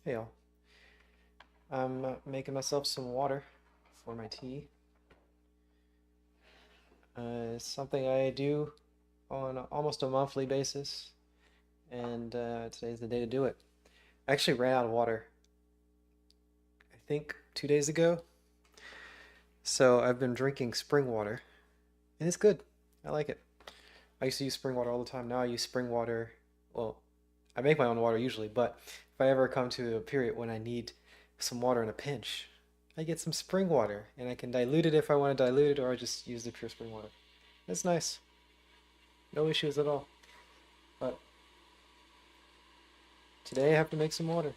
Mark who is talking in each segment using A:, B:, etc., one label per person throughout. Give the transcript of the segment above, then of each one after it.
A: Hey y'all. I'm making myself some water for my tea. It's something I do on almost a monthly basis, and today's the day to do it. I actually ran out of water, I think 2 days ago, so I've been drinking spring water, and it's good. I like it. I used to use spring water all the time. Now I use spring water. Well, I make my own water usually, but if I ever come to a period when I need some water in a pinch, I get some spring water, and I can dilute it if I want to dilute it, or I just use the pure spring water. It's nice. No issues at all. But today I have to make some water.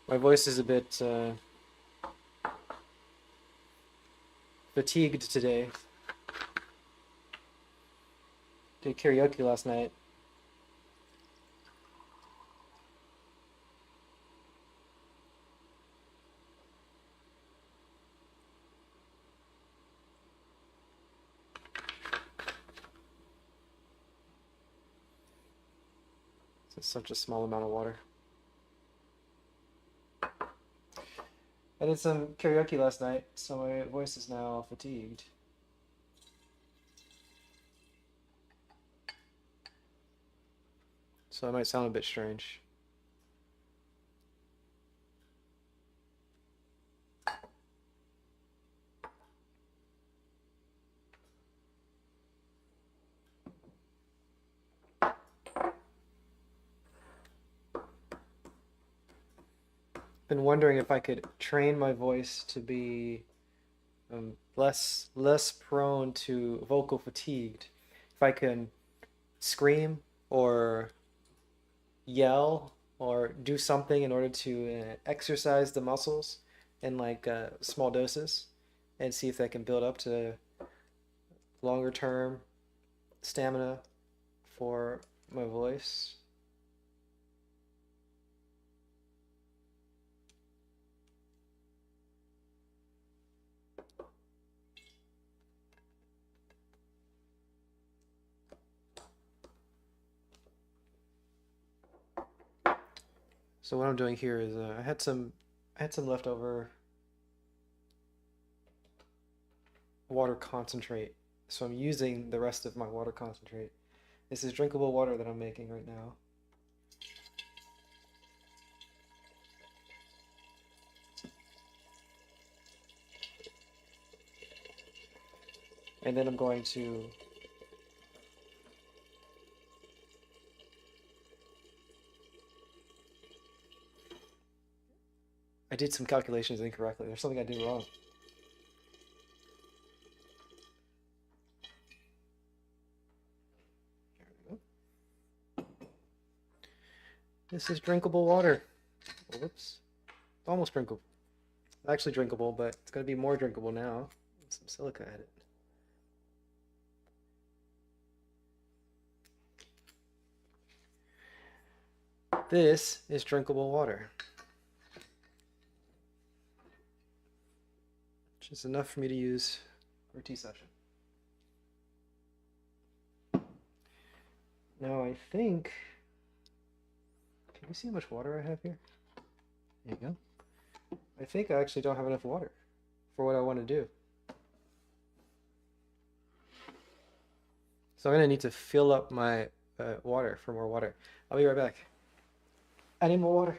A: My voice is a bit fatigued today. Did karaoke last night. It's such a small amount of water. I did some karaoke last night, so my voice is now fatigued. So I might sound a bit strange. Been wondering if I could train my voice to be less prone to vocal fatigued. If I can scream or yell or do something in order to exercise the muscles in like small doses and see if that can build up to longer term stamina for my voice. So what I'm doing here is I had some leftover water concentrate. So I'm using the rest of my water concentrate. This is drinkable water that I'm making right now. And then I'm going to I did some calculations incorrectly. There's something I did wrong. There we go. This is drinkable water. Whoops. Almost drinkable. Actually drinkable, but it's going to be more drinkable now. Some silica added. This is drinkable water, which is enough for me to use for a tea session. Now I think, can you see how much water I have here? There you go. I think I actually don't have enough water for what I want to do. So I'm going to need to fill up my water for more water. I'll be right back. I need more water.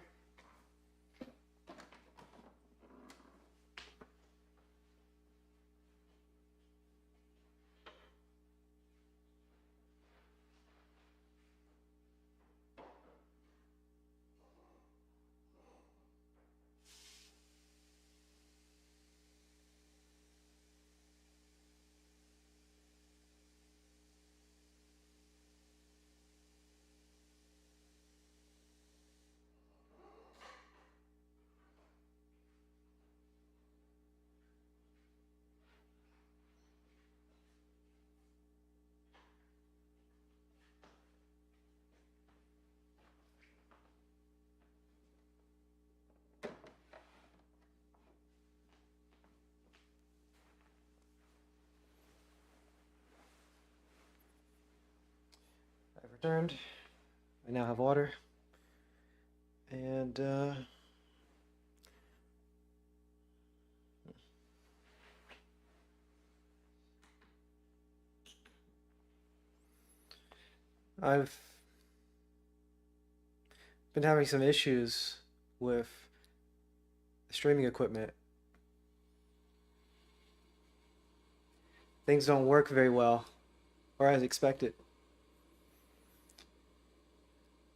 A: Turned. I now have water. And I've been having some issues with streaming equipment. Things don't work very well, or as expected.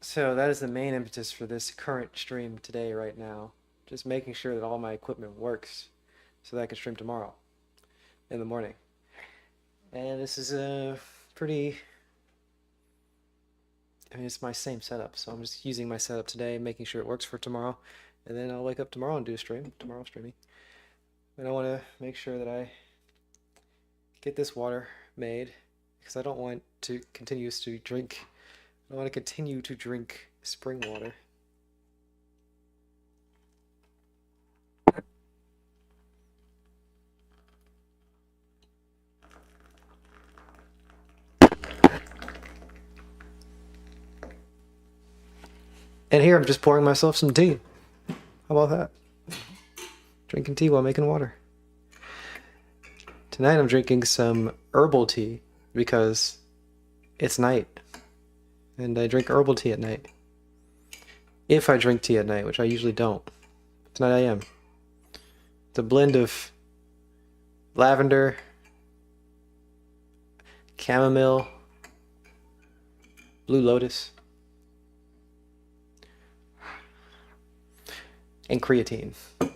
A: So that is the main impetus for this current stream today, right now. Just making sure that all my equipment works so that I can stream tomorrow in the morning. And this is a pretty... I mean, it's my same setup, so I'm just using my setup today, making sure it works for tomorrow. And then I'll wake up tomorrow and do a stream, tomorrow streaming. And I want to make sure that I get this water made, because I don't want to continue to drink. I want to continue to drink spring water. And here I'm just pouring myself some tea. How about that? Drinking tea while making water. Tonight I'm drinking some herbal tea because it's night. And I drink herbal tea at night. If I drink tea at night, which I usually don't. Tonight I am. It's a blend of lavender, chamomile, blue lotus, and creatine. Does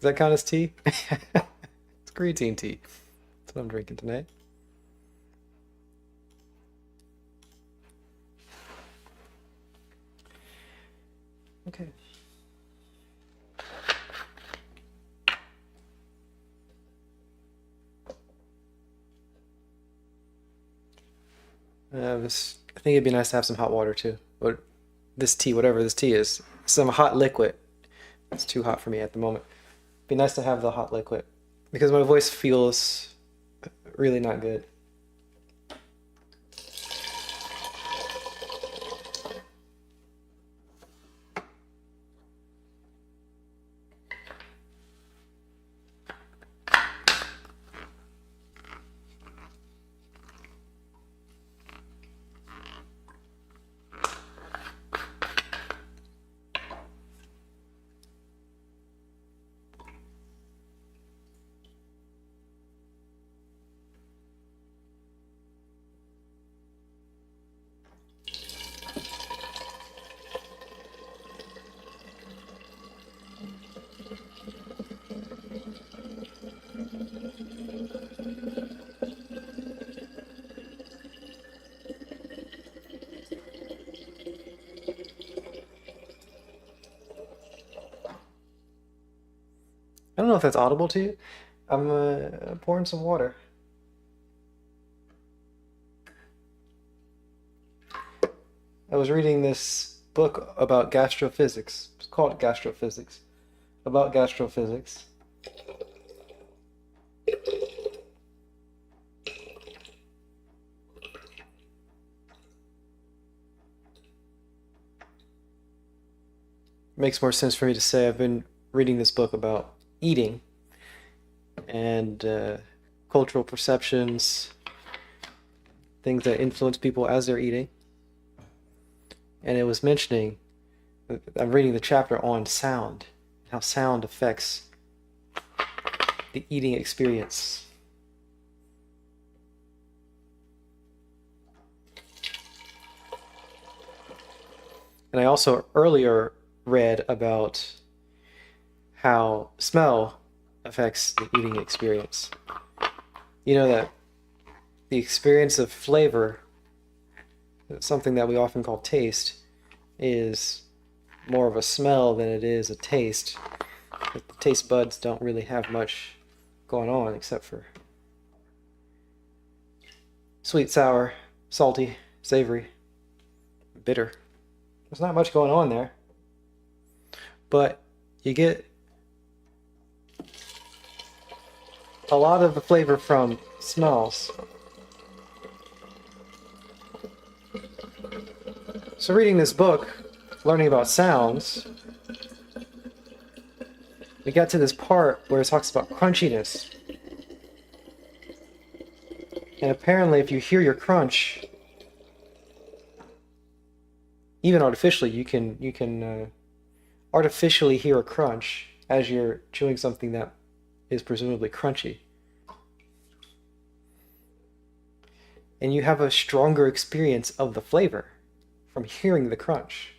A: that count as tea? It's creatine tea. That's what I'm drinking tonight. Okay. I think it'd be nice to have some hot water too. But this tea, whatever this tea is, some hot liquid. It's too hot for me at the moment. It'd be nice to have the hot liquid because my voice feels really not good. I don't know if that's audible to you. I'm pouring some water. I was reading this book about gastrophysics. It's called Gastrophysics. About gastrophysics. Makes more sense for me to say I've been reading this book about eating and cultural perceptions, things that influence people as they're eating. And it was mentioning, I'm reading the chapter on sound, how sound affects the eating experience. And I also earlier read about how smell affects the eating experience. You know that the experience of flavor, something that we often call taste, is more of a smell than it is a taste. The taste buds don't really have much going on except for sweet, sour, salty, savory, bitter. There's not much going on there. But you get a lot of the flavor from smells. So reading this book, learning about sounds, we got to this part where it talks about crunchiness. And apparently if you hear your crunch, even artificially, you can artificially hear a crunch as you're chewing something that is presumably crunchy. And you have a stronger experience of the flavor from hearing the crunch.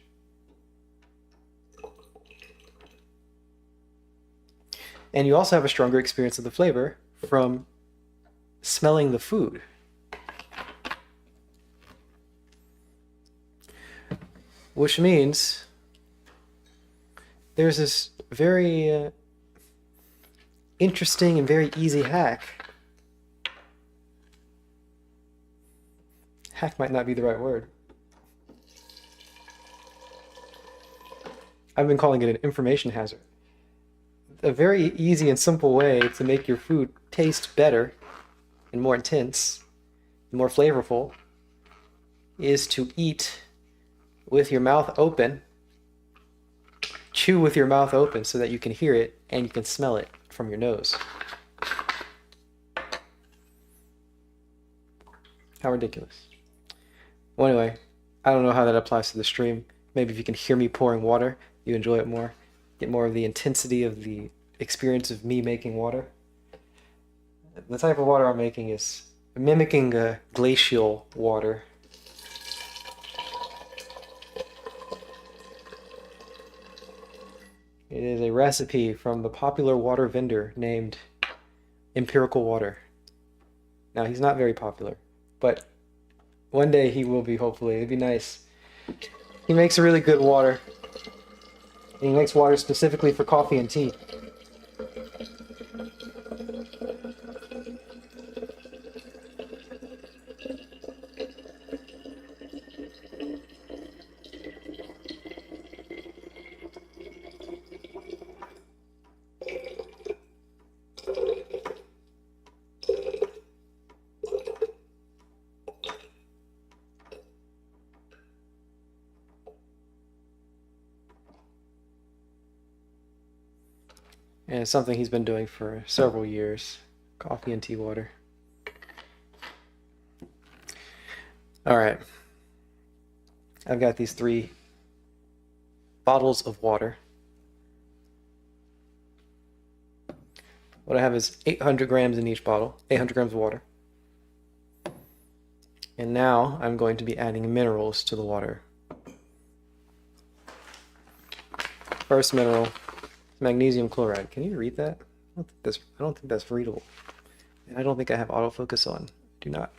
A: And you also have a stronger experience of the flavor from smelling the food. Which means there's this very interesting and very easy hack. Hack might not be the right word. I've been calling it an information hazard. A very easy and simple way to make your food taste better and more intense, and more flavorful, is to eat with your mouth open, chew with your mouth open so that you can hear it and you can smell it from your nose. How ridiculous. Well, anyway, I don't know how that applies to the stream. Maybe if you can hear me pouring water, you enjoy it more. Get more of the intensity of the experience of me making water. The type of water I'm making is mimicking glacial water. It is a recipe from the popular water vendor named Empirical Water. Now, he's not very popular, but one day he will be, hopefully. It'd be nice. He makes a really good water. And he makes water specifically for coffee and tea. And it's something he's been doing for several years. Coffee and tea water. Alright. I've got these 3 bottles of water. What I have is 800 grams in each bottle. 800 grams of water. And now I'm going to be adding minerals to the water. First mineral, magnesium chloride. Can you read that? I don't think that's readable. And I don't think I have autofocus on. Do not.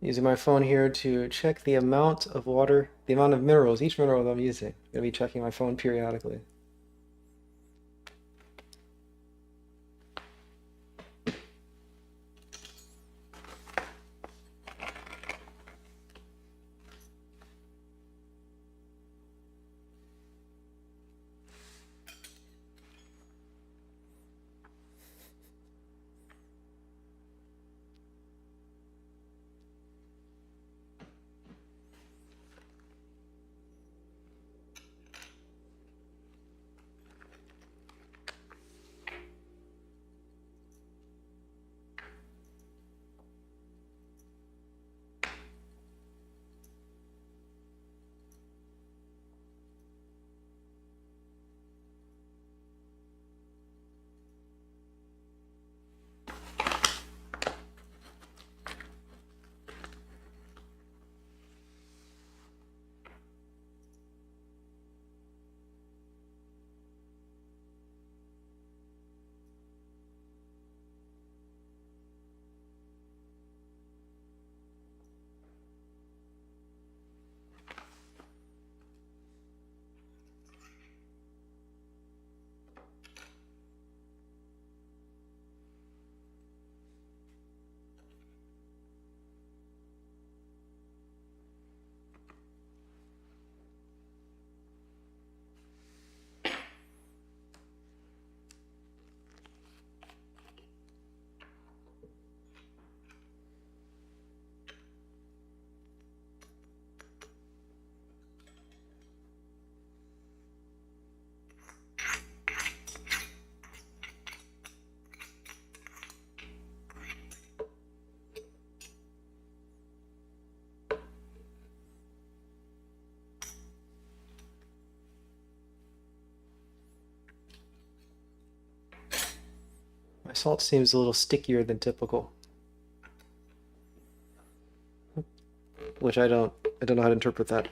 A: Using my phone here to check the amount of water, the amount of minerals, each mineral that I'm using. I'm going to be checking my phone periodically. My salt seems a little stickier than typical, which I don't know how to interpret that.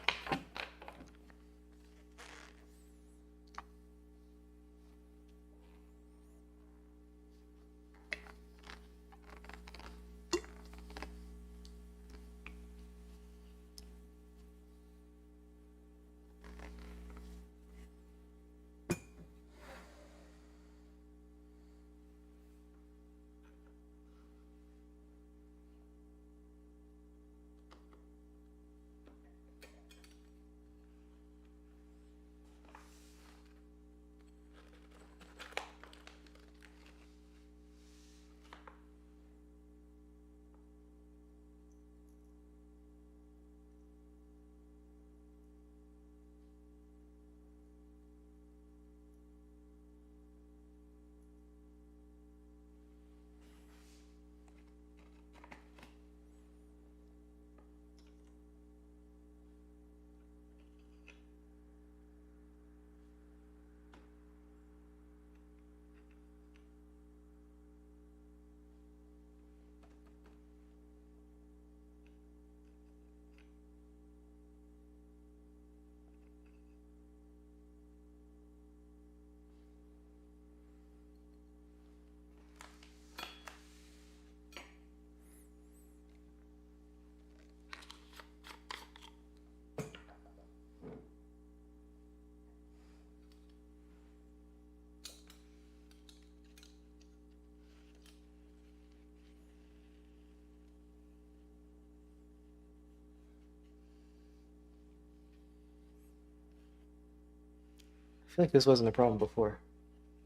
A: I feel like this wasn't a problem before.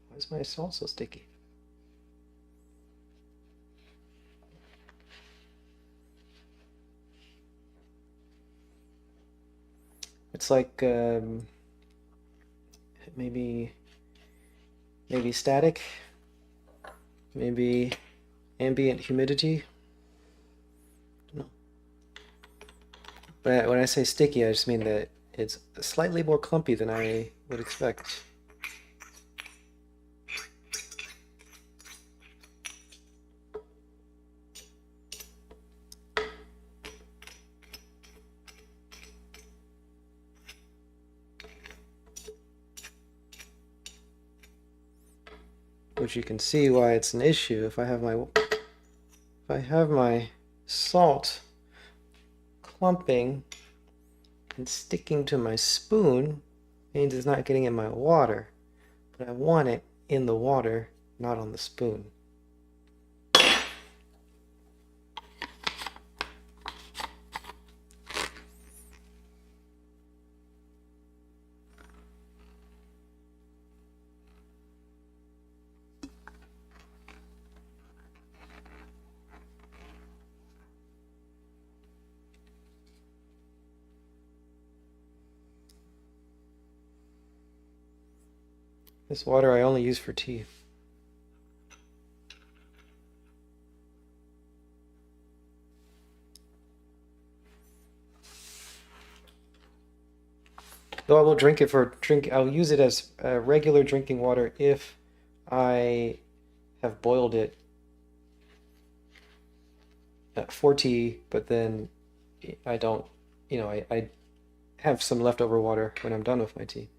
A: Why is my salt so sticky? It's like maybe static, maybe ambient humidity. No. But when I say sticky, I just mean that it's slightly more clumpy than I would expect. Which you can see why it's an issue. If I have my salt clumping and sticking to my spoon, means it's not getting in my water. But I want it in the water, not on the spoon. This water I only use for tea. Though I will drink it I'll use it as regular drinking water if I have boiled it for tea, but then I don't, I have some leftover water when I'm done with my tea,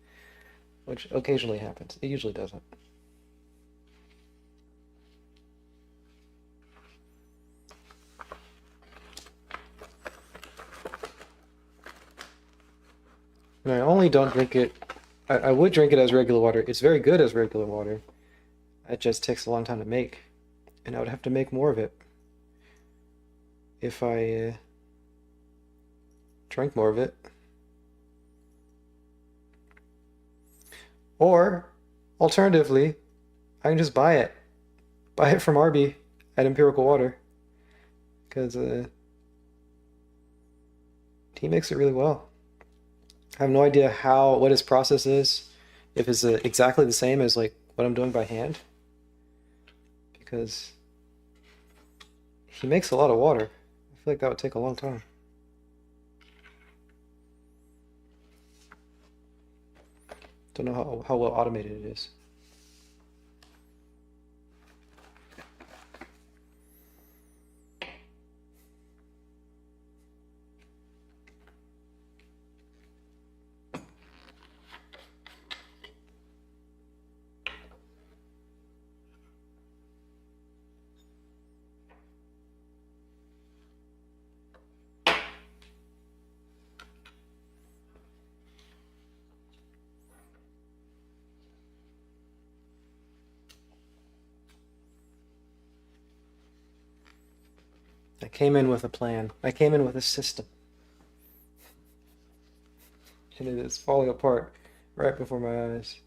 A: which occasionally happens. It usually doesn't. And I only don't drink it, I would drink it as regular water. It's very good as regular water. It just takes a long time to make, and I would have to make more of it if I drank more of it. Or, alternatively, I can just buy it. Buy it from Arby at Empirical Water. Because he makes it really well. I have no idea what his process is. If it's exactly the same as like what I'm doing by hand. Because he makes a lot of water. I feel like that would take a long time. Don't know how well automated it is. I came in with a plan. I came in with a system. And it is falling apart right before my eyes.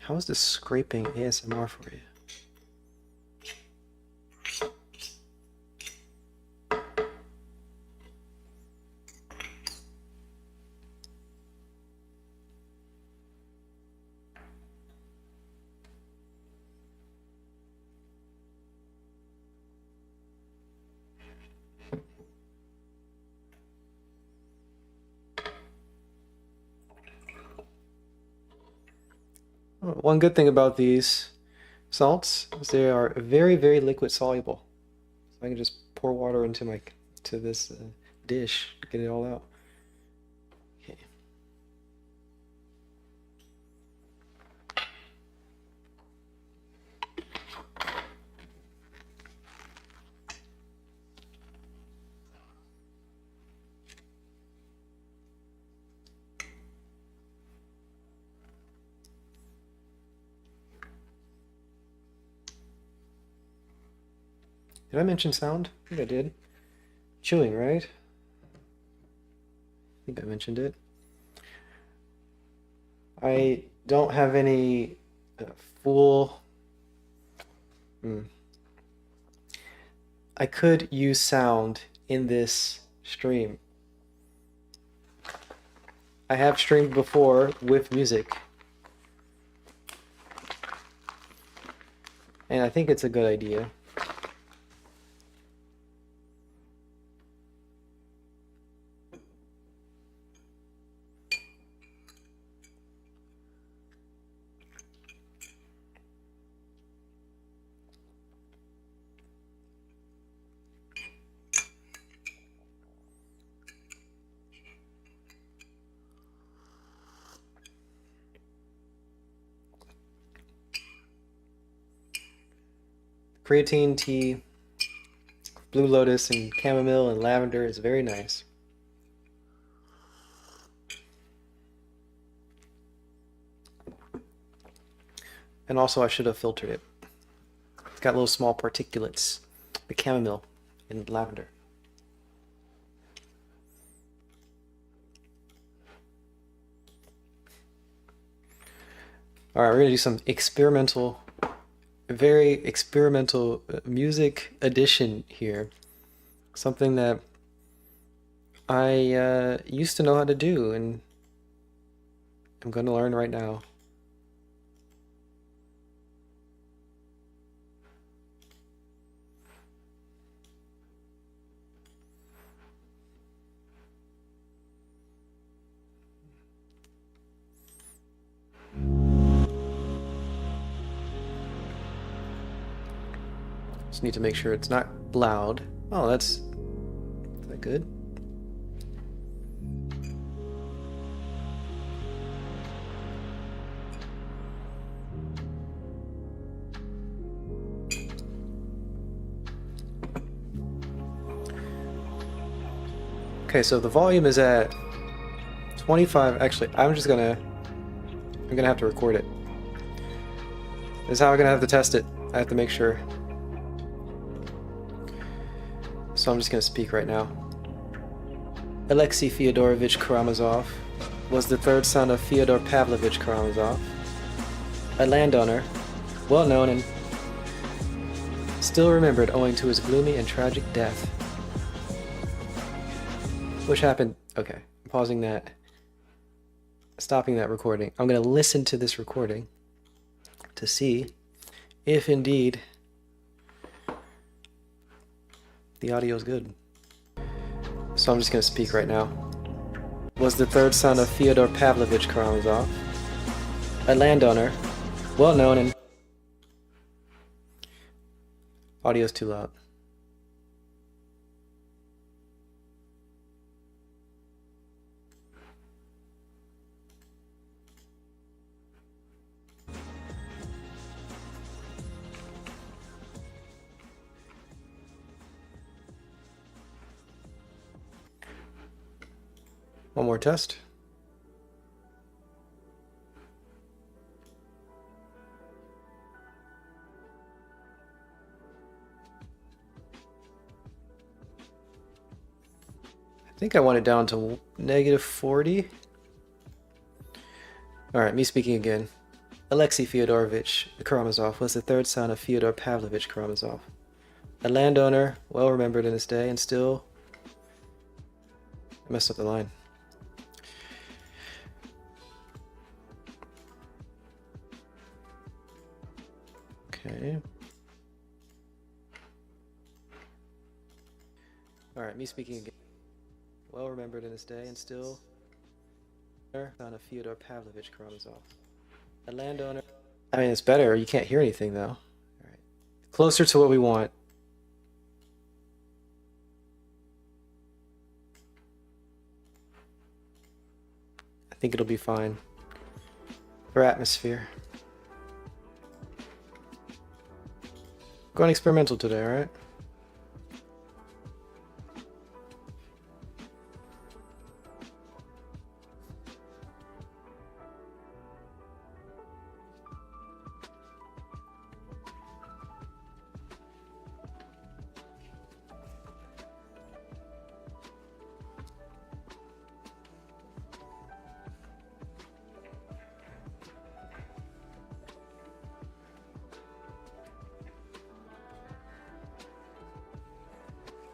A: How is this scraping ASMR for you? One good thing about these salts is they are very, very liquid soluble. So I can just pour water into this dish to get it all out. Okay. Did I mention sound? I think I did. Chewing, right? I think I mentioned it. I don't have any full... I could use sound in this stream. I have streamed before with music. And I think it's a good idea. Creatine tea, blue lotus, and chamomile and lavender is very nice. And also I should have filtered it. It's got little small particulates, the chamomile and lavender. All right, we're gonna do some experimental, very experimental music addition here. Something that I used to know how to do, and I'm going to learn right now. Just need to make sure it's not loud. Oh, is that good? Okay, so the volume is at 25. Actually, I'm gonna have to record it. This is how I'm gonna have to test it. I have to make sure. So I'm just gonna speak right now. Alexei Fyodorovich Karamazov was the third son of Fyodor Pavlovich Karamazov, a landowner, well known and still remembered owing to his gloomy and tragic death. Which happened... Okay, I'm pausing that. Stopping that recording. I'm going to listen to this recording to see if indeed the audio is good. So I'm just going to speak right now. Was the third son of Fyodor Pavlovich Karamazov, a landowner, well known and... Audio's too loud. One more test. I think I want it down to -40. All right, me speaking again. Alexei Fyodorovich Karamazov was the third son of Fyodor Pavlovich Karamazov, a landowner well remembered in his day and still... I messed up the line. Okay. All right, me speaking again. Well remembered in his day and still... son of Fyodor Pavlovich Karamazov, a landowner... I mean, it's better. You can't hear anything, though. All right. Closer to what we want. I think it'll be fine for atmosphere. Going experimental today, all right?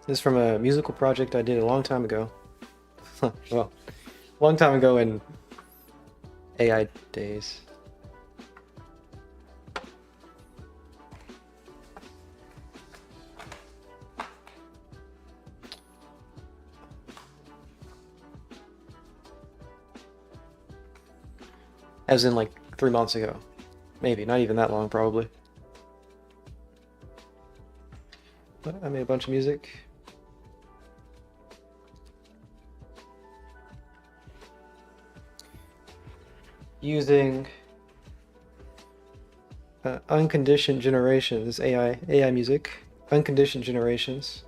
A: This is from a musical project I did a long time ago. Well, a long time ago in AI days. As in like 3 months ago. Maybe, not even that long probably. But I made a bunch of music. Using unconditioned generations, AI music, unconditioned generations,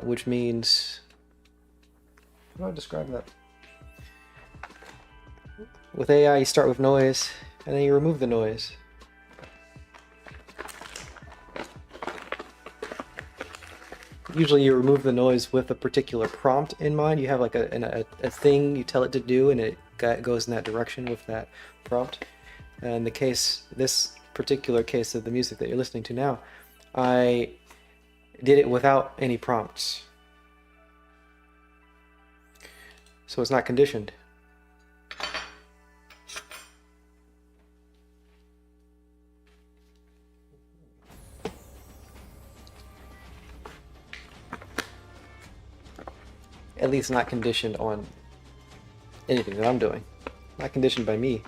A: which means, how do I describe that? With AI, you start with noise, and then you remove the noise. Usually you remove the noise with a particular prompt in mind. You have like a thing you tell it to do, and it goes in that direction with that prompt. And this particular case of the music that you're listening to now, I did it without any prompts. So it's not conditioned. At least not conditioned on anything that I'm doing. Not conditioned by me.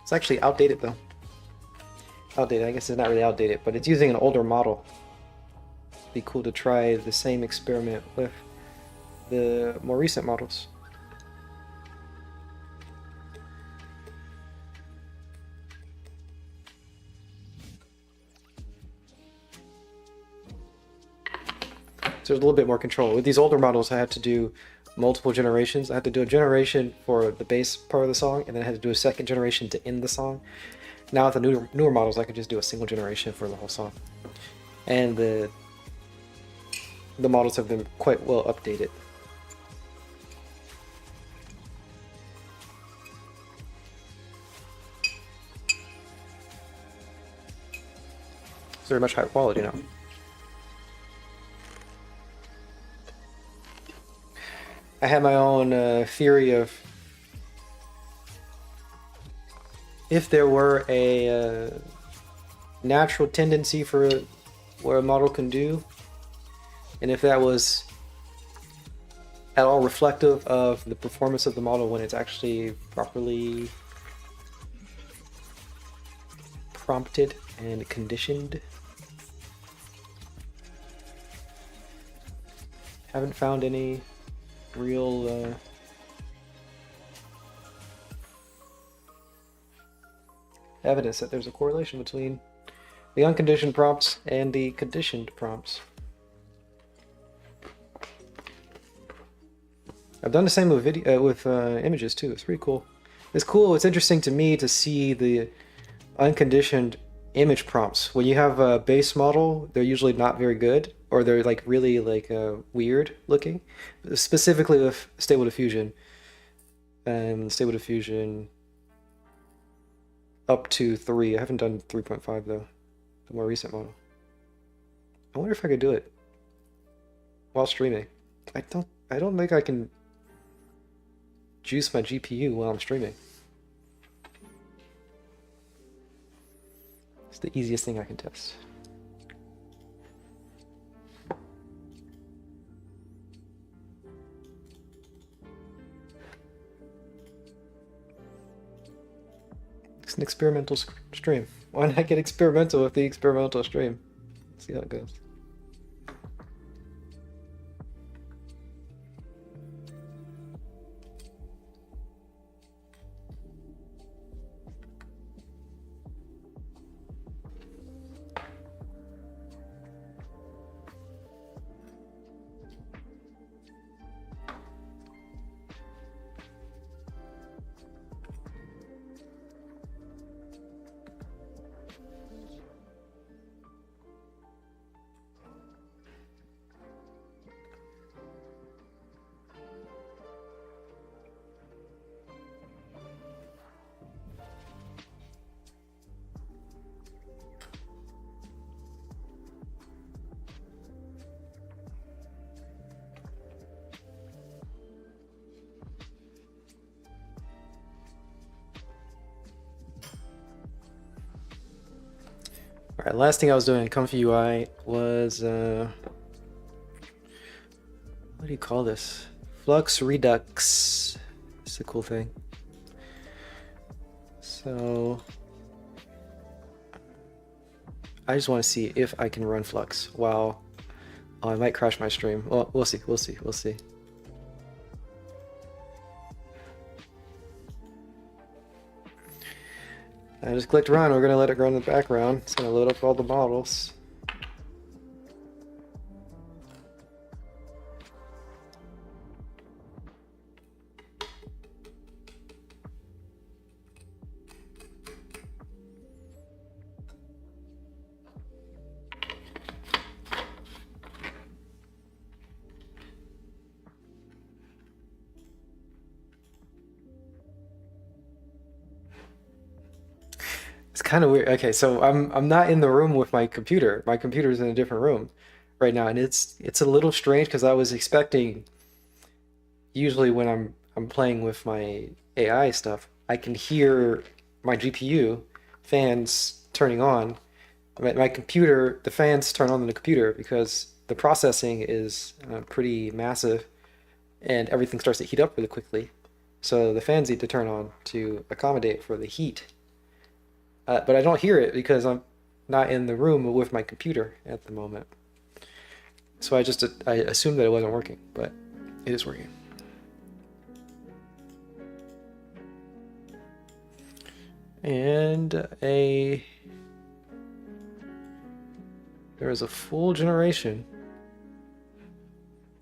A: It's actually outdated though. Outdated, I guess it's not really outdated, but it's using an older model. It'd be cool to try the same experiment with the more recent models. So there's a little bit more control. With these older models, I had to do multiple generations. I had to do a generation for the bass part of the song, and then I had to do a second generation to end the song. Now with the newer models, I could just do a single generation for the whole song. And the models have been quite well updated. It's very much higher quality now. I had my own theory of if there were a natural tendency for what a model can do, and if that was at all reflective of the performance of the model when it's actually properly prompted and conditioned. Haven't found any real evidence that there's a correlation between the unconditioned prompts and the conditioned prompts. I've done the same with video with images too. It's pretty cool. It's cool. It's interesting to me to see the unconditioned image prompts. When you have a base model, they're usually not very good, or they're like really like weird looking. Specifically with Stable Diffusion, Stable Diffusion up to 3. I haven't done 3.5 though, the more recent model. I wonder if I could do it while streaming. I don't think I can juice my GPU while I'm streaming. It's the easiest thing I can test. It's an experimental stream. Why not get experimental with the experimental stream? Let's see how it goes. Alright, last thing I was doing in Comfy UI was, what do you call this? Flux Redux. It's a cool thing. So, I just want to see if I can run Flux while, oh, I might crash my stream. Well, we'll see. I just clicked run. We're going to let it run in the background. It's going to load up all the models. It's kind of weird. Okay, so I'm not in the room with my computer. My computer's in a different room right now, and it's a little strange because I was expecting, usually when I'm playing with my AI stuff, I can hear my GPU fans turning on. My computer, the fans turn on the computer because the processing is pretty massive, and everything starts to heat up really quickly. So the fans need to turn on to accommodate for the heat. But I don't hear it because I'm not in the room with my computer at the moment. So I assumed that it wasn't working, but it is working. And there is a full generation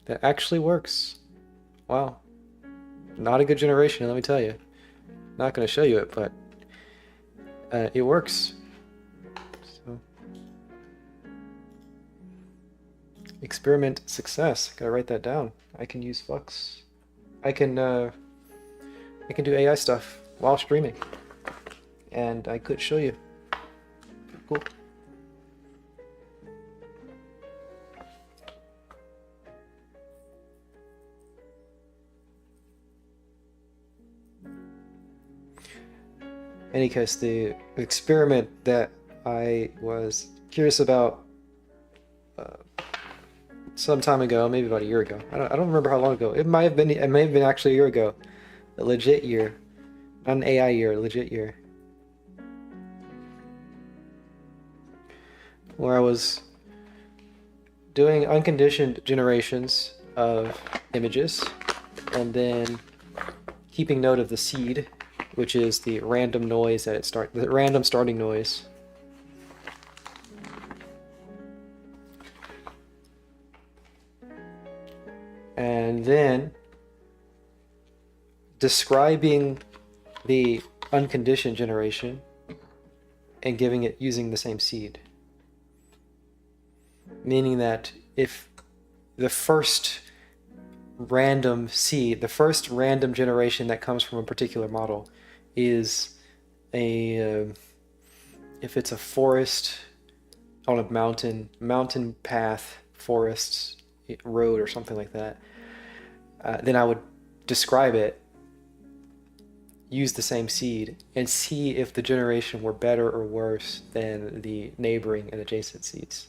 A: that actually works. Wow. Not a good generation, let me tell you. Not going to show you it, but it works. So, experiment success. Gotta write that down. I can use Flux. I can do AI stuff while streaming, and I could show you. Cool. Any case, the experiment that I was curious about some time ago, maybe about a year ago. I don't remember how long ago. It may have been actually a year ago. A legit year. Not an AI year, a legit year. Where I was doing unconditioned generations of images and then keeping note of the seed, which is the random noise the random starting noise. And then describing the unconditioned generation and giving it using the same seed. Meaning that if the first random seed, the first random generation that comes from a particular model is if it's a forest on a mountain path, forest road or something like that, then I would describe it, use the same seed, and see if the generation were better or worse than the neighboring and adjacent seeds.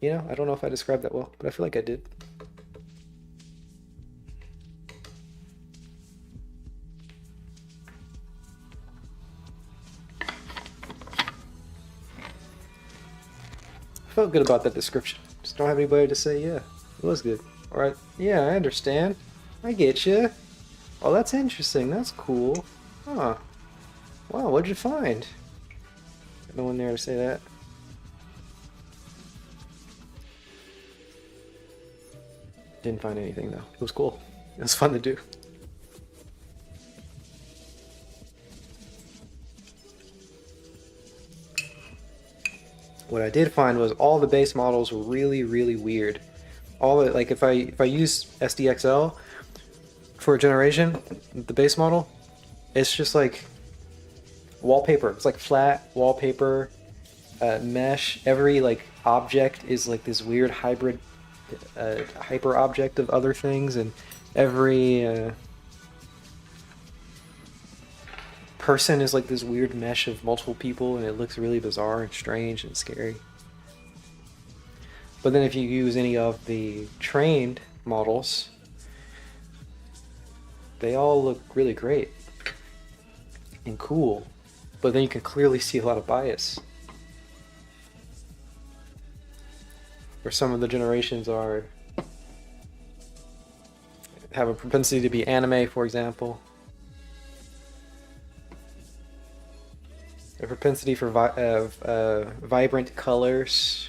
A: You know, I don't know if I described that well, but I feel like I did. I felt good about that description. Just don't have anybody to say, yeah, it was good. Alright, yeah, I understand. I get you. Oh, that's interesting. That's cool. Huh. Wow, what'd you find? No one there to say that. Didn't find anything though. It was cool. It was fun to do. What I did find was all the base models were really, really weird. All the, like if I use SDXL for a generation, the base model, it's just like wallpaper. It's like flat wallpaper, mesh. Every like object is like this weird hybrid hyper object of other things, and every person is like this weird mesh of multiple people, and it looks really bizarre and strange and scary. But then if you use any of the trained models, they all look really great and cool, but then you can clearly see a lot of bias. Where some of the generations have a propensity to be anime, for example. A propensity for vibrant colors.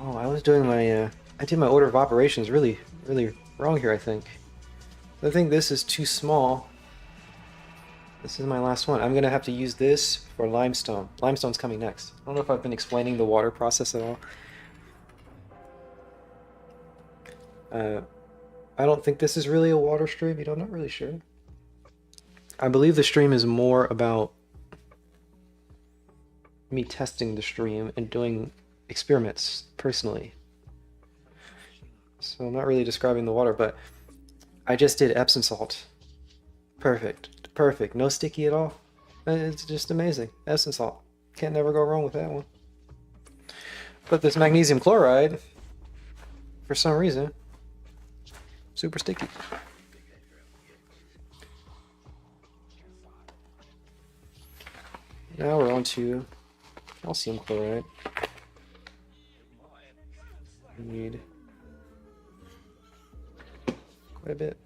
A: Oh, I was doing my, I did my order of operations really, really wrong here, I think. I think this is too small. This is my last one. I'm gonna have to use this for limestone. Limestone's coming next. I don't know if I've been explaining the water process at all. I don't think this is really a water stream, you know, I'm not really sure. I believe the stream is more about me testing the stream and doing experiments personally. So I'm not really describing the water, but I just did Epsom salt. Perfect. Perfect. No sticky at all. It's just amazing. Epsom salt. Can't never go wrong with that one. But this magnesium chloride, for some reason, super sticky. Now we're on to calcium chloride. We need quite a bit.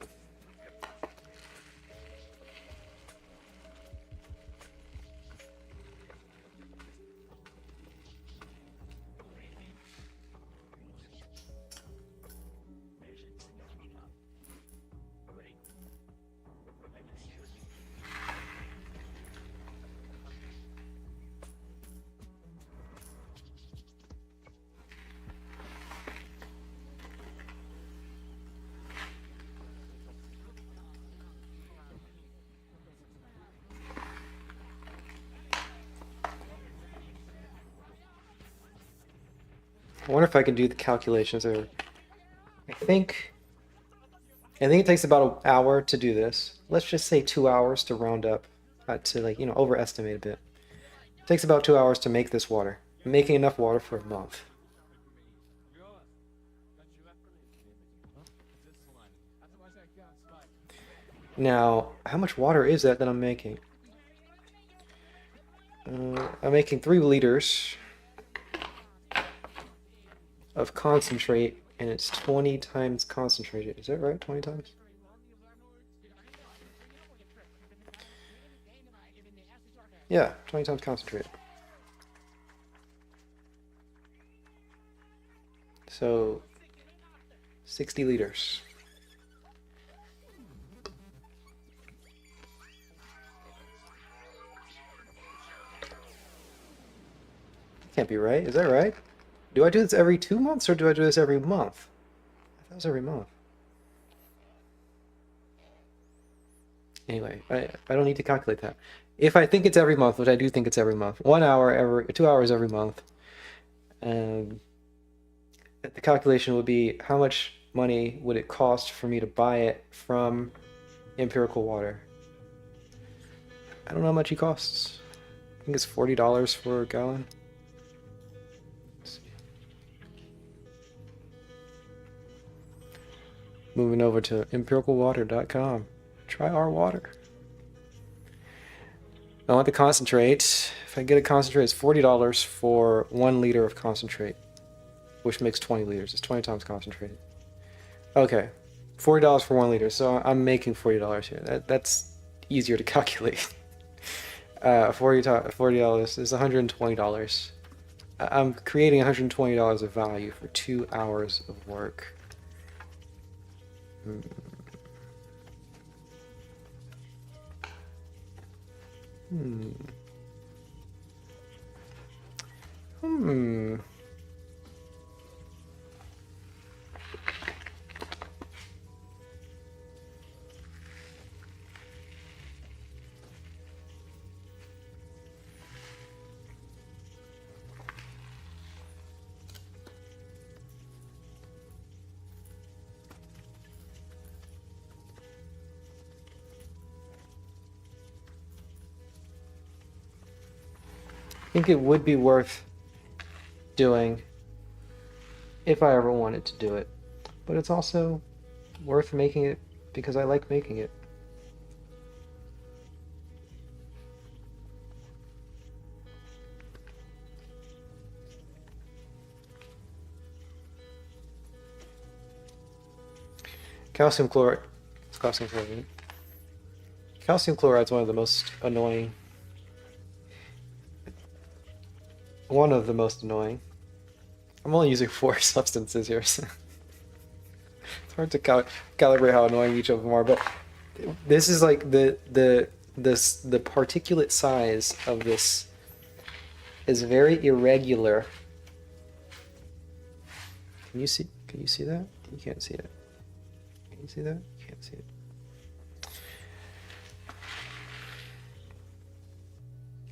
A: I wonder if I can do the calculations there. I think it takes about an hour to do this. Let's just say 2 hours to round up to like, overestimate a bit. It takes about 2 hours to make this water. I'm making enough water for a month. Now, how much water is that I'm making? I'm making 3 liters of concentrate, and it's 20 times concentrated. Is that right? 20 times? Yeah, 20 times concentrate. So, 60 liters. Can't be right. Is that right? Do I do this every 2 months or do I do this every month? I thought it was every month. Anyway, I don't need to calculate that. If I think it's every month, which I do think it's every month, 1 hour every 2 hours every month, the calculation would be how much money would it cost for me to buy it from empirical water? I don't know how much it costs. I think it's $40 for a gallon. Moving over to empiricalwater.com. Try our water. I want the concentrate. If I get a concentrate, it's $40 for 1 liter of concentrate, which makes 20 liters. It's 20 times concentrated. Okay, $40 for 1 liter. So I'm making $40 here. That's easier to calculate. $40 is $120. I'm creating $120 of value for 2 hours of work. I think it would be worth doing if I ever wanted to do it, but it's also worth making it because I like making it. Calcium chloride. Calcium chloride. Calcium chloride is one of the most annoying. One of the most annoying. I'm only using 4 substances here, so it's hard to calibrate how annoying each of them are. But this is like the particulate size of this is very irregular. Can you see? Can you see that? You can't see it. Can you see that? You can't see it.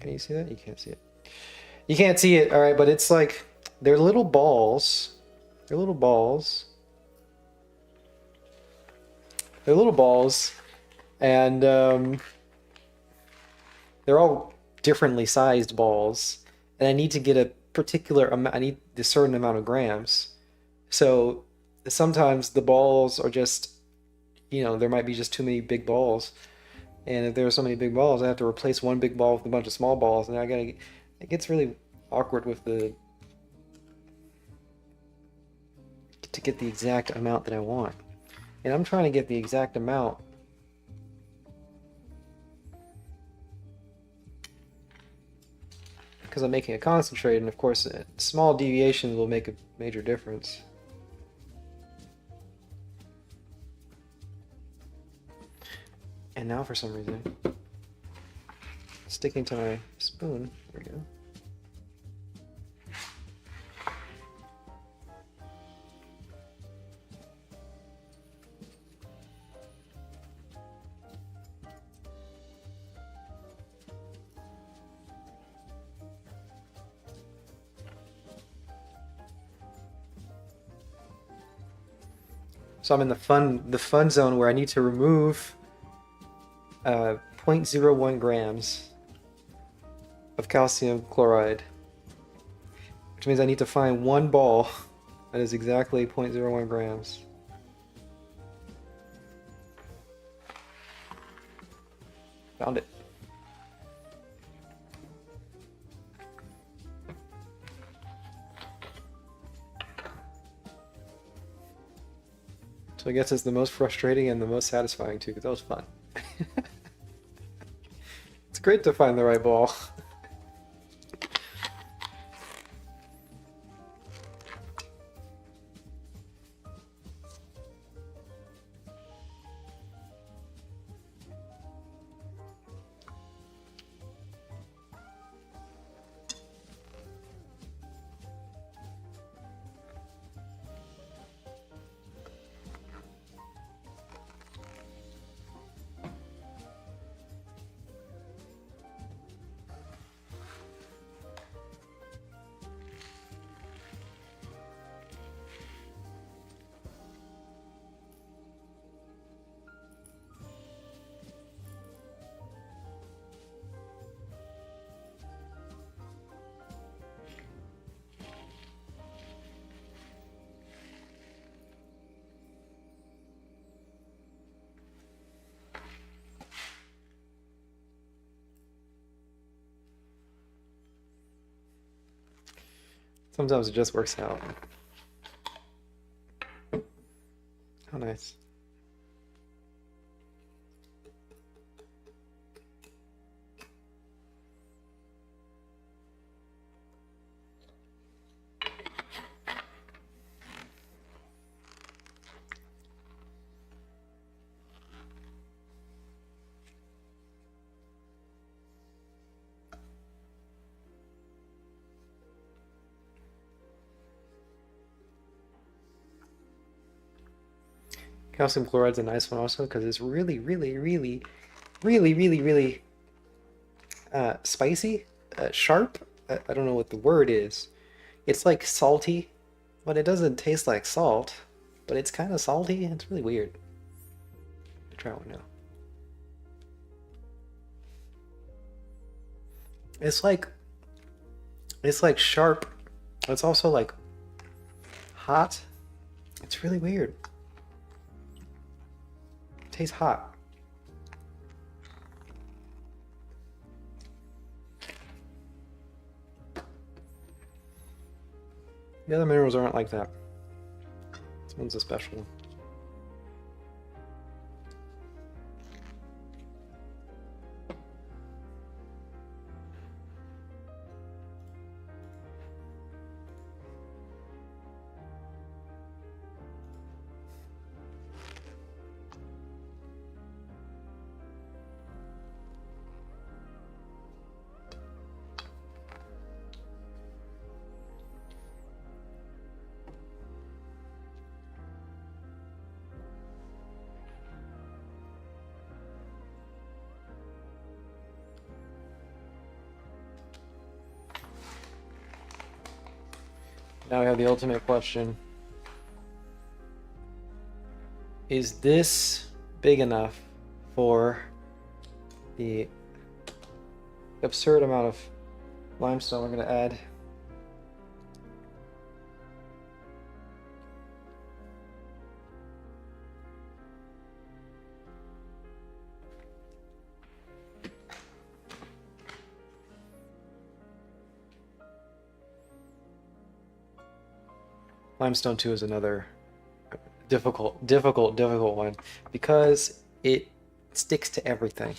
A: Can you see that? You can't see it. You can't see it, all right, but it's like they're little balls. They're little balls. They're little balls, and they're all differently sized balls. And I need to get a particular amount. I need a certain amount of grams. So sometimes the balls are just, there might be just too many big balls. And if there are so many big balls, I have to replace one big ball with a bunch of small balls, and it gets really awkward with to get the exact amount that I want. And I'm trying to get the exact amount because I'm making a concentrate, and of course, small deviations will make a major difference. And now, for some reason, sticking to my spoon, there we go. So I'm in the fun zone where I need to remove 0.01 grams of calcium chloride, which means I need to find one ball that is exactly 0.01 grams. Found it. So I guess it's the most frustrating and the most satisfying too, because that was fun. It's great to find the right ball. Sometimes it just works out. How nice. Calcium chloride's a nice one also because it's really, really, really, really, really, really spicy, sharp. I don't know what the word is. It's like salty, but it doesn't taste like salt. But it's kind of salty. It's really weird. I'll try one now. It's like sharp. It's also like hot. It's really weird. It tastes hot. The other minerals aren't like that. This one's a special one. Now we have the ultimate question. Is this big enough for the absurd amount of limestone we're going to add? Limestone 2 is another difficult one because it sticks to everything.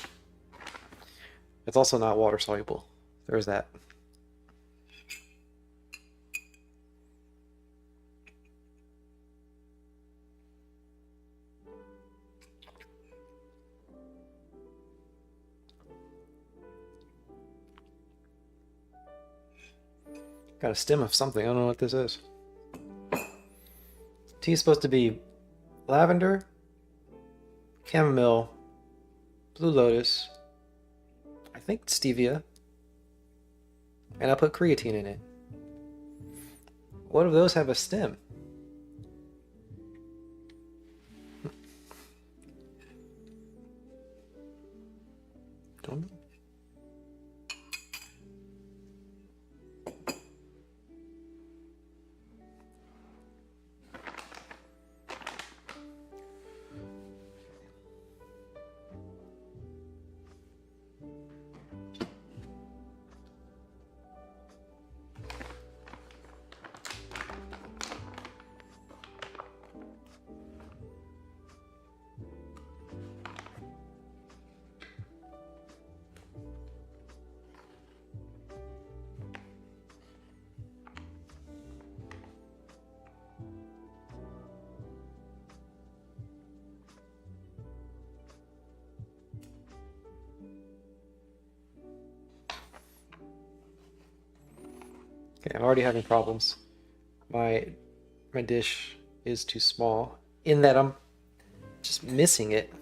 A: It's also not water soluble. There's that. Got a stem of something. I don't know what this is. Tea is supposed to be lavender, chamomile, blue lotus, I think stevia, and I put creatine in it. What of those have a stem? Don't know. Okay, I'm already having problems. My my dish is too small in that I'm just missing it.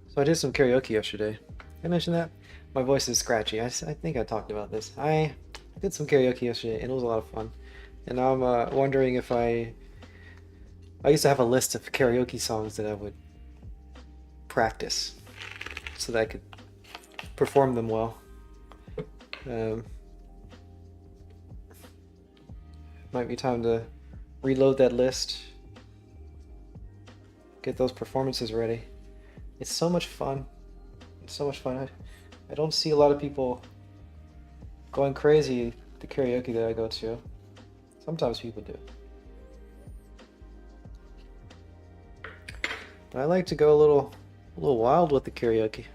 A: So I did some karaoke yesterday. Did I mention that? My voice is scratchy. I think I talked about this. I did some karaoke yesterday, and it was a lot of fun. And now I'm wondering if I used to have a list of karaoke songs that I would practice so that I could perform them well. Um, might be time to reload that list, get those performances ready. It's so much fun. It's so much fun. I don't see a lot of people going crazy at the karaoke that I go to. Sometimes people do. But I like to go a little wild with the karaoke.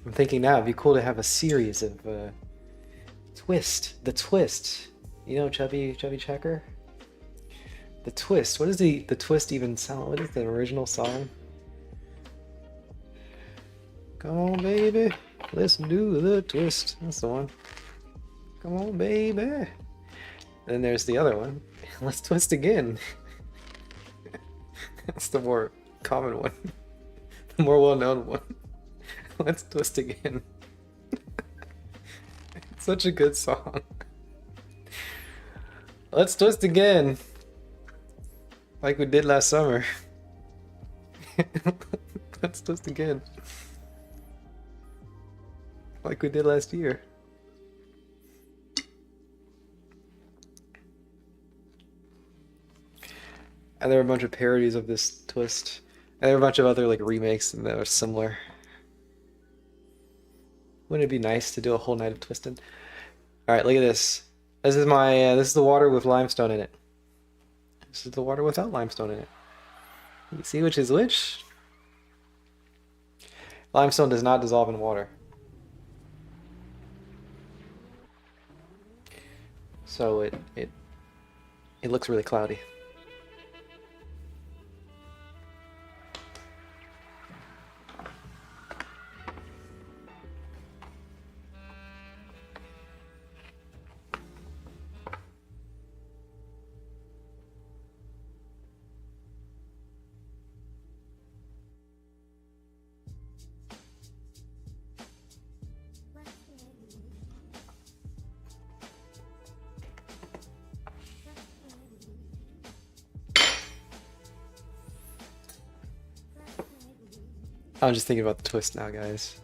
A: I'm thinking now it'd be cool to have a series of the twist. You know, chubby checker. The twist. What does the twist even sound? What is the original song? Come on, baby, let's do the twist. That's the one. Come on, baby. Then there's the other one. Let's twist again. That's the more common one, the more well-known one. Let's twist again. It's such a good song. Let's twist again. Like we did last summer. Let's twist again. Like we did last year. And there were a bunch of parodies of this twist. And there were a bunch of other like remakes that are similar. Wouldn't it be nice to do a whole night of twisting? All right, look at this. This is my this is the water with limestone in it. This is the water without limestone in it. You see which is which? Limestone does not dissolve in water. So it looks really cloudy. I'm just thinking about the twist now, guys.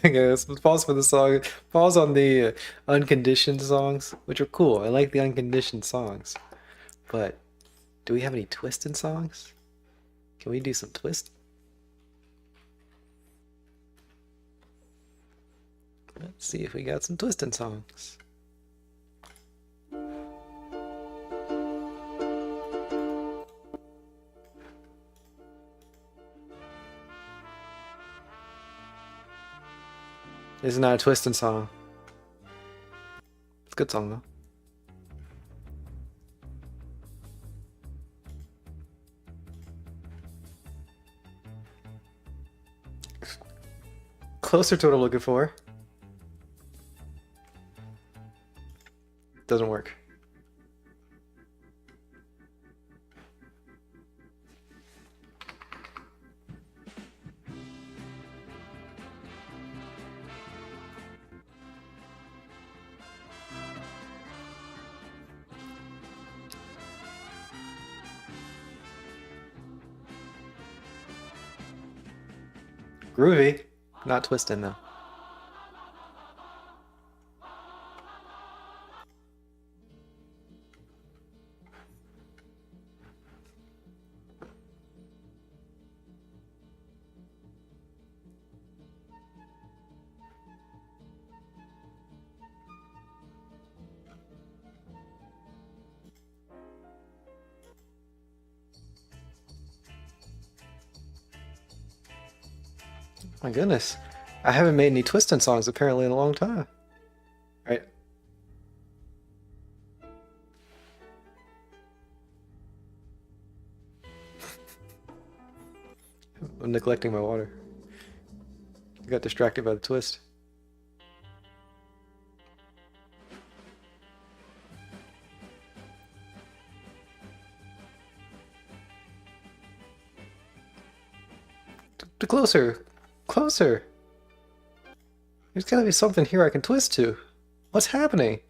A: Okay, let's pause for the song. Pause on the unconditioned songs, which are cool. I like the unconditioned songs. But do we have any twist in songs? Can we do some twist? Let's see if we got some twist in songs. This is not a twisting song. It's a good song though. Closer to what I'm looking for. Doesn't work. Groovy, not twisting though. My goodness. I haven't made any twisting songs apparently in a long time. Right. I'm neglecting my water. I got distracted by the twist. Closer! Closer! There's gotta be something here I can twist to. What's happening?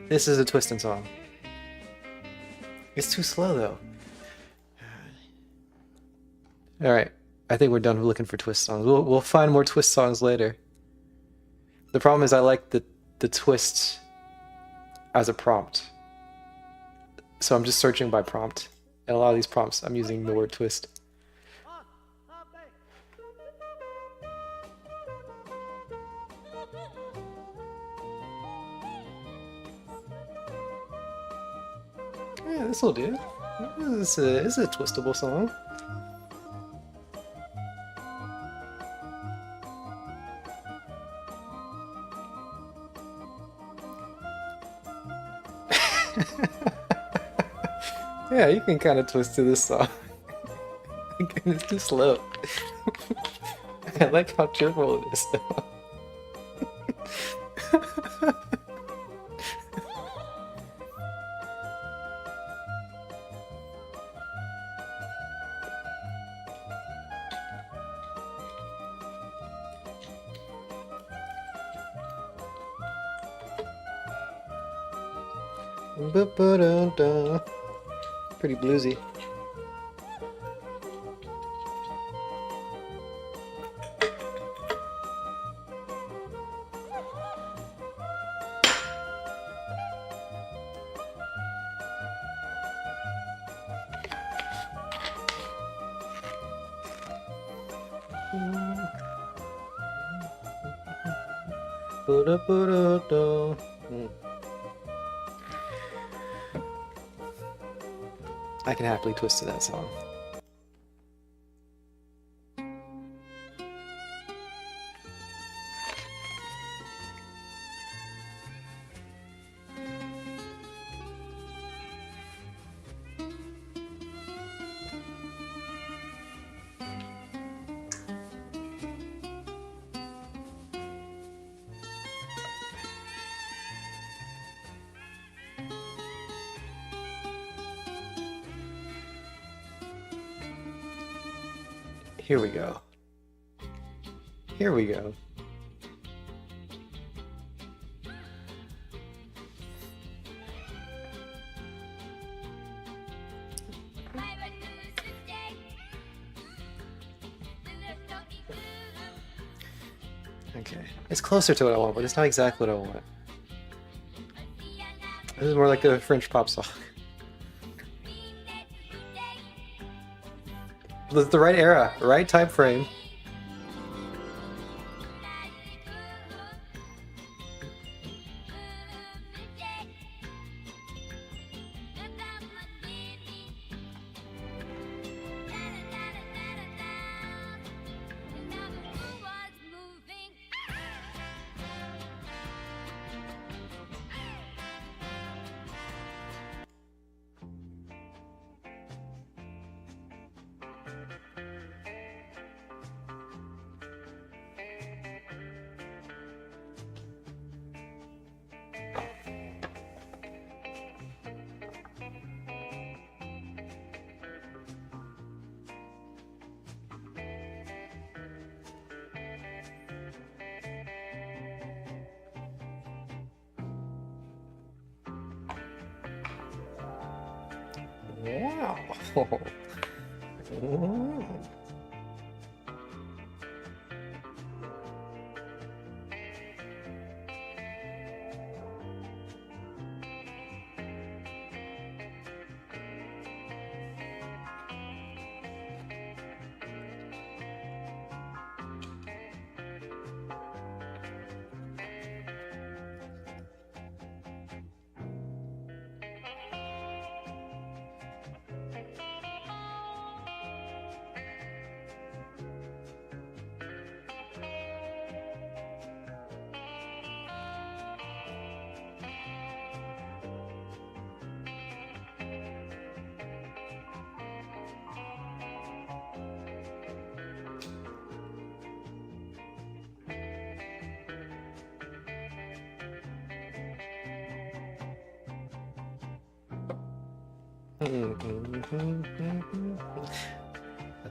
A: This is a twisting song. It's too slow though. Alright, I think we're done looking for twist songs. We'll find more twist songs later. The problem is I like the twist as a prompt. So I'm just searching by prompt. And a lot of these prompts I'm using the word twist. Yeah, this'll do. This is a twistable song. Yeah, you can kind of twist to this song. It's too slow. I like how cheerful it is though. Pretty bluesy. I can happily twist to that song. Here we go. Here we go. Okay, it's closer to what I want, but it's not exactly what I want. This is more like a French pop song. It's the right era, right time frame. Wow.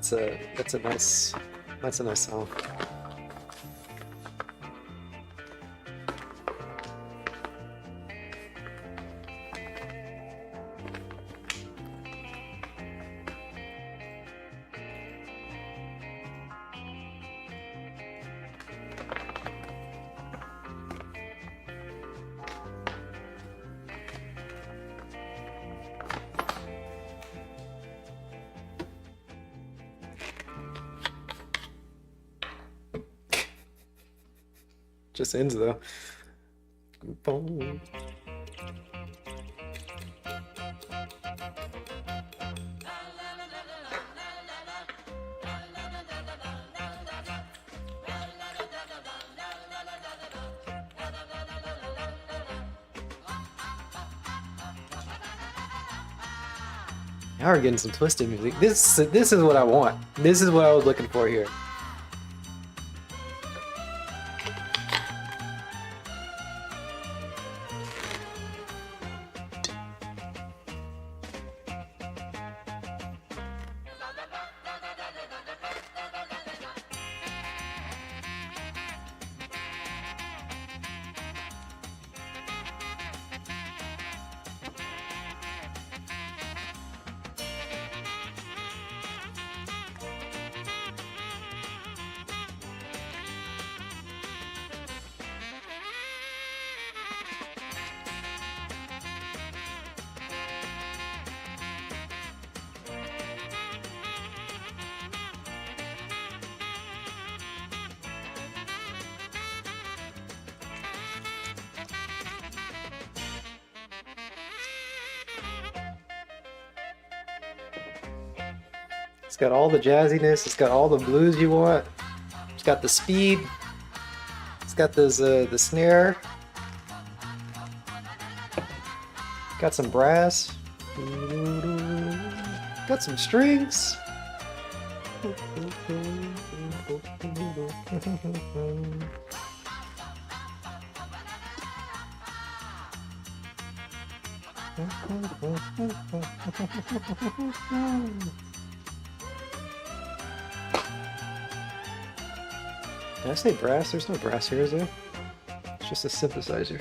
A: That's a nice song. Just ends though. Boom. Now we're getting some twisted music. This is what I want. This is what I was looking for here. got all the jazziness. It's got all the blues you want. It's got the speed. It's got those the snare. Got some brass. Got some strings. Did I say brass? There's no brass here, is there? It's just a synthesizer.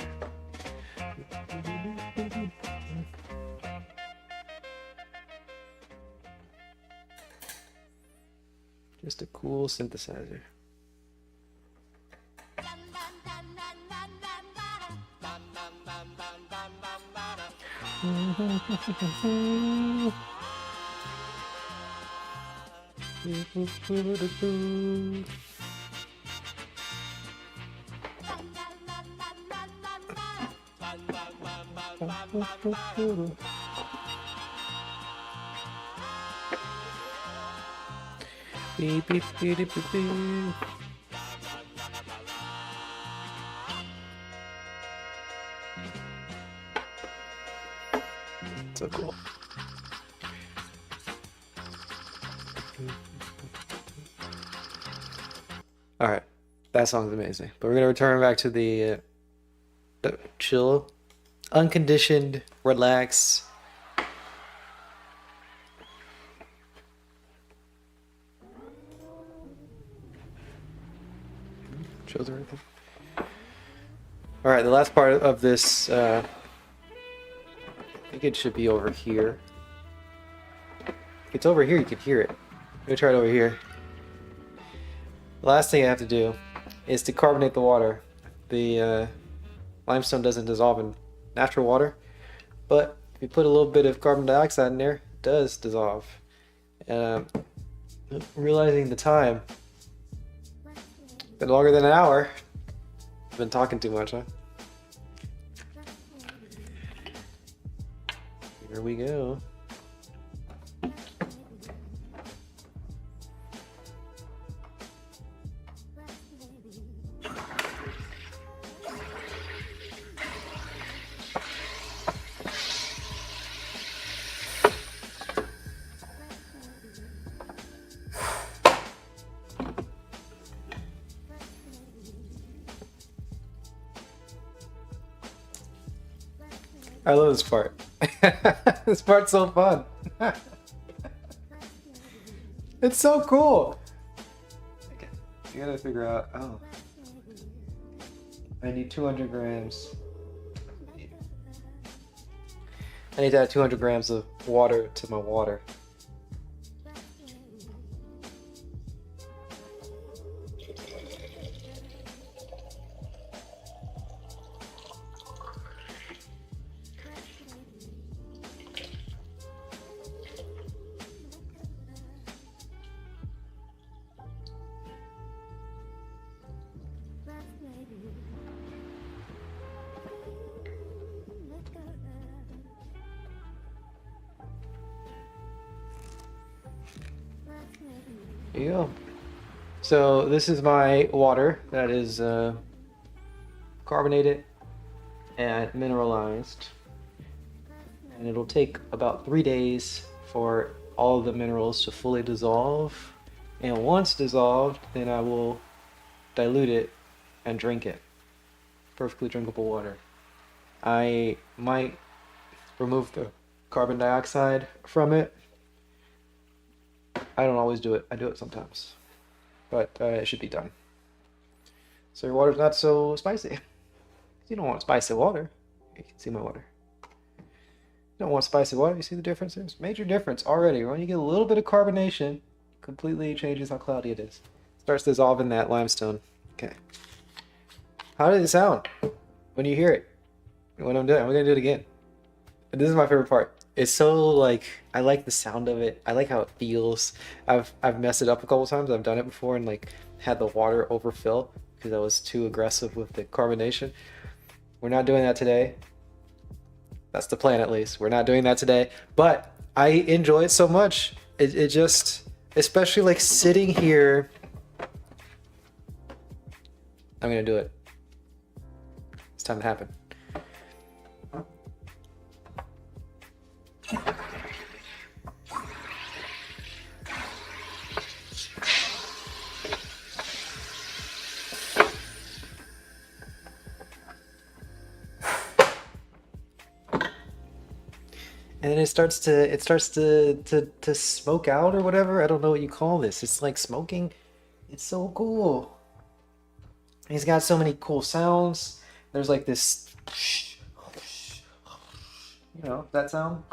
A: Just a cool synthesizer. Beep, beep, beep, beep, beep. So cool. All right, that song's amazing. But we're gonna return back to the chill, unconditioned, relax. Shows everything. All right, the last part of this, I think it should be over here. If it's over here, you can hear it. I'm gonna try it over here. The last thing I have to do is to carbonate the water. The limestone doesn't dissolve in natural water, but if you put a little bit of carbon dioxide in there, it does dissolve. Realizing the time, been longer than an hour. I've been talking too much, huh? Here we go. I love this part. This part's so fun. It's so cool. Okay, you gotta figure out. Oh, I need 200 grams. I need to add 200 grams of water to my water. There you go. So this is my water that is carbonated and mineralized, and it'll take about 3 days for all of the minerals to fully dissolve, and once dissolved, then I will dilute it and drink it. Perfectly drinkable water. I might remove the carbon dioxide from it. I don't always do it. I do it sometimes, but it should be done. So your water's not so spicy. You don't want spicy water. You can see my water. You don't want spicy water. You see the difference? There's major difference already. When you get a little bit of carbonation, completely changes how cloudy it is. Starts dissolving that limestone. Okay. How does it sound when you hear it? When I'm doing it, I'm gonna do it again. And this is my favorite part. It's so like, I like the sound of it. I like how it feels. I've messed it up a couple times. I've done it before and like had the water overfill because I was too aggressive with the carbonation. We're not doing that today. That's the plan, at least. We're not doing that today. But I enjoy it so much. It just especially like sitting here. I'm gonna do it. It's time to happen. And then it starts to smoke out or whatever. I don't know what you call this. It's like smoking. It's so cool. He's got so many cool sounds. There's like this, that sound.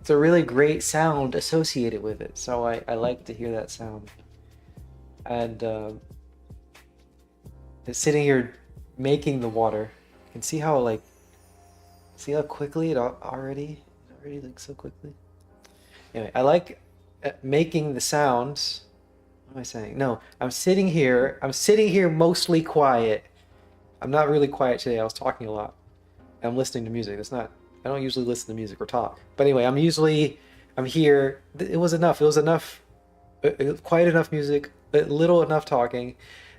A: It's a really great sound associated with it, so I like to hear that sound. And sitting here making the water, you can see how quickly it already like so quickly. Anyway, I like making the sounds. What am I saying? No, I'm sitting here. I'm sitting here mostly quiet. I'm not really quiet today. I was talking a lot. I'm listening to music. That's not. I don't usually listen to music or talk. But anyway, I'm here. It was enough. It was enough. Quiet enough music. Little enough talking.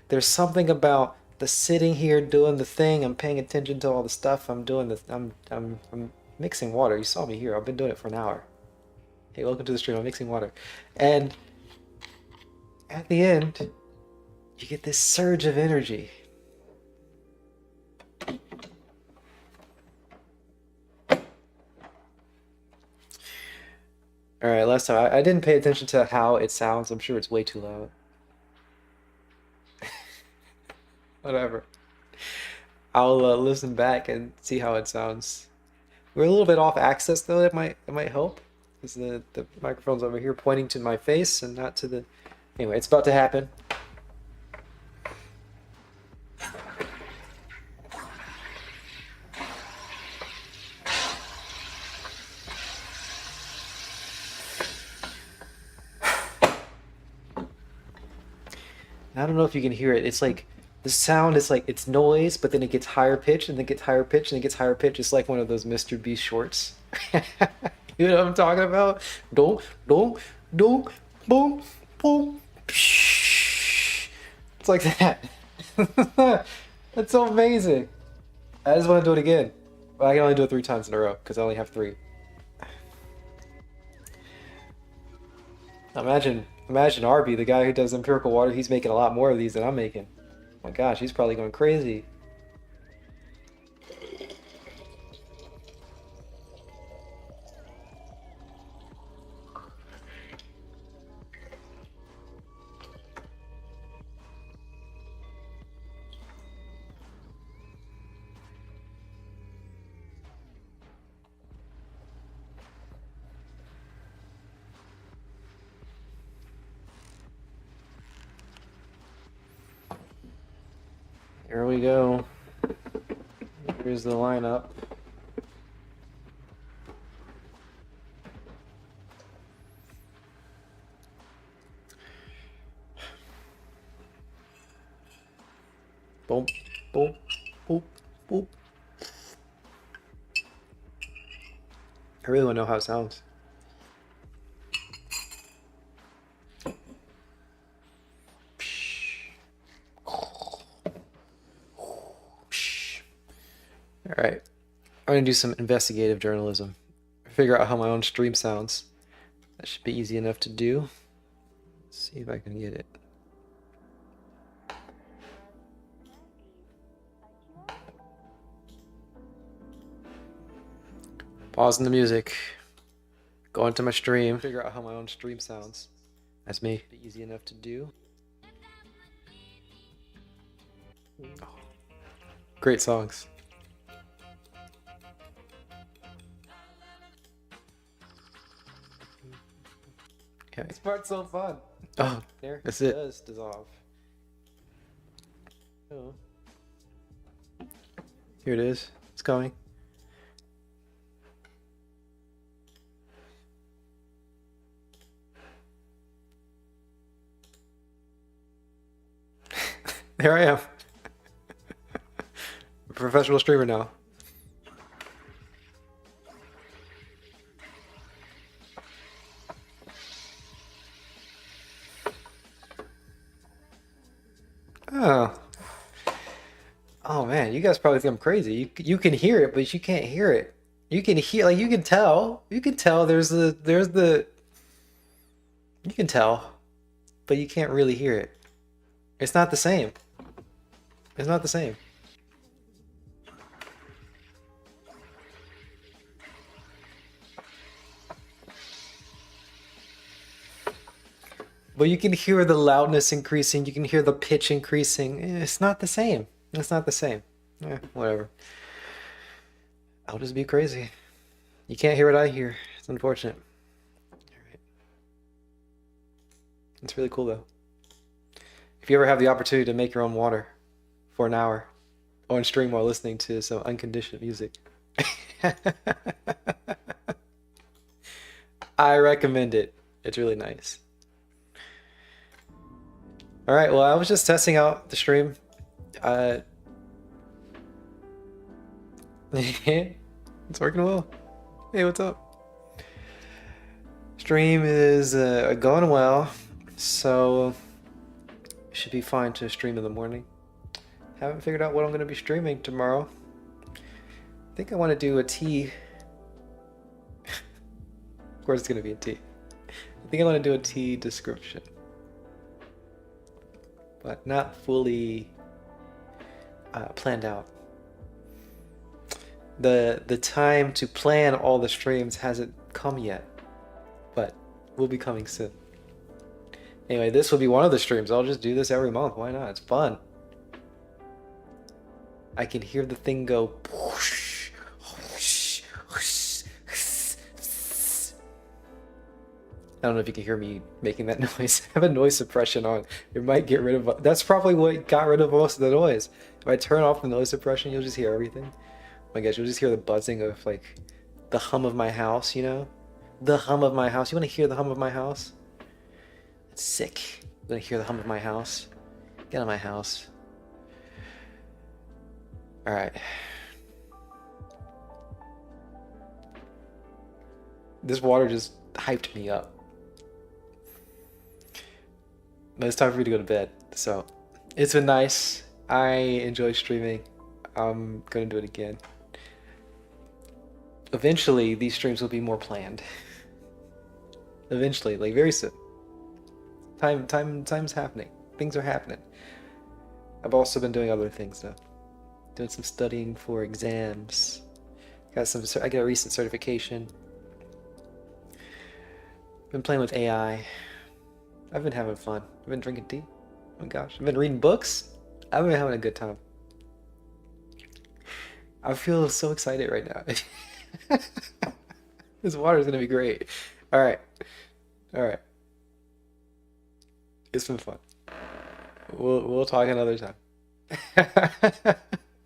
A: There's something about the sitting here doing the thing. I'm paying attention to all the stuff. I'm doing the. I'm mixing water. You saw me here. I've been doing it for an hour. Hey, welcome to the stream. I'm mixing water, and at the end, you get this surge of energy. All right, last time I didn't pay attention to how it sounds. I'm sure it's way too loud. Whatever. I'll listen back and see how it sounds. We're a little bit off axis though. It might help because the microphone's over here pointing to my face and not to the. Anyway, it's about to happen. I don't know if you can hear it. It's like the sound is like it's noise, but then it gets higher pitch and then it gets higher pitch and it gets higher pitch. It's like one of those Mr. Beast shorts. You know what I'm talking about? Don't, don't, don't, boom, boom. Psh. It's like that. That's so amazing. I just want to do it again. But I can only do it 3 times in a row because I only have 3. Imagine Arby, the guy who does empirical water, he's making a lot more of these than I'm making. Oh my gosh, he's probably going crazy. Here we go. Here's the lineup. Boom, boom, boom, boom. I really want to know how it sounds. All right, I'm gonna do some investigative journalism. Figure out how my own stream sounds. That should be easy enough to do. Let's see if I can get it. Pausing the music. Go into my stream. Figure out how my own stream sounds. That's me. Be easy enough to do. Oh. Great songs. Okay. This part's so fun. Oh, there. That's it. It does dissolve. Oh. Here it is. It's coming. There I am. Professional streamer now. Oh. Oh man, you guys probably think I'm crazy. You can hear it, but you can't hear it. You can hear like you can tell. You can tell there's the you can tell, but you can't really hear it. It's not the same. It's not the same. But you can hear the loudness increasing, you can hear the pitch increasing. It's not the same. It's not the same. Whatever. I'll just be crazy. You can't hear what I hear. It's unfortunate. Alright. It's really cool though. If you ever have the opportunity to make your own water for an hour on stream while listening to some unconditioned music, I recommend it. It's really nice. All right, well, I was just testing out the stream. It's working well. Hey, what's up? Stream is going well, so should be fine to stream in the morning. Haven't figured out what I'm going to be streaming tomorrow. I think I want to do a tea. Of course it's going to be a tea. I think I want to do a tea description. But not fully planned out. The time to plan all the streams hasn't come yet, but will be coming soon. Anyway, this will be one of the streams. I'll just do this every month. Why not? It's fun. I can hear the thing go. Whoosh, whoosh, whoosh, I don't know if you can hear me making that noise. I have a noise suppression on. It might get rid of... That's probably what got rid of most of the noise. If I turn off the noise suppression, you'll just hear everything. Oh my gosh, you'll just hear the buzzing of, like, the hum of my house, you know? The hum of my house. You want to hear the hum of my house? It's sick. You want to hear the hum of my house? Get out of my house. Alright. This water just hyped me up. But it's time for me to go to bed. So, it's been nice. I enjoy streaming. I'm gonna do it again. Eventually, these streams will be more planned. Eventually, like very soon. Time's happening. Things are happening. I've also been doing other things though. Doing some studying for exams. I got a recent certification. Been playing with AI. I've been having fun. I've been drinking tea. Oh my gosh. I've been reading books. I've been having a good time. I feel so excited right now. This water is gonna be great. Alright. Alright. It's been fun. We'll talk another time.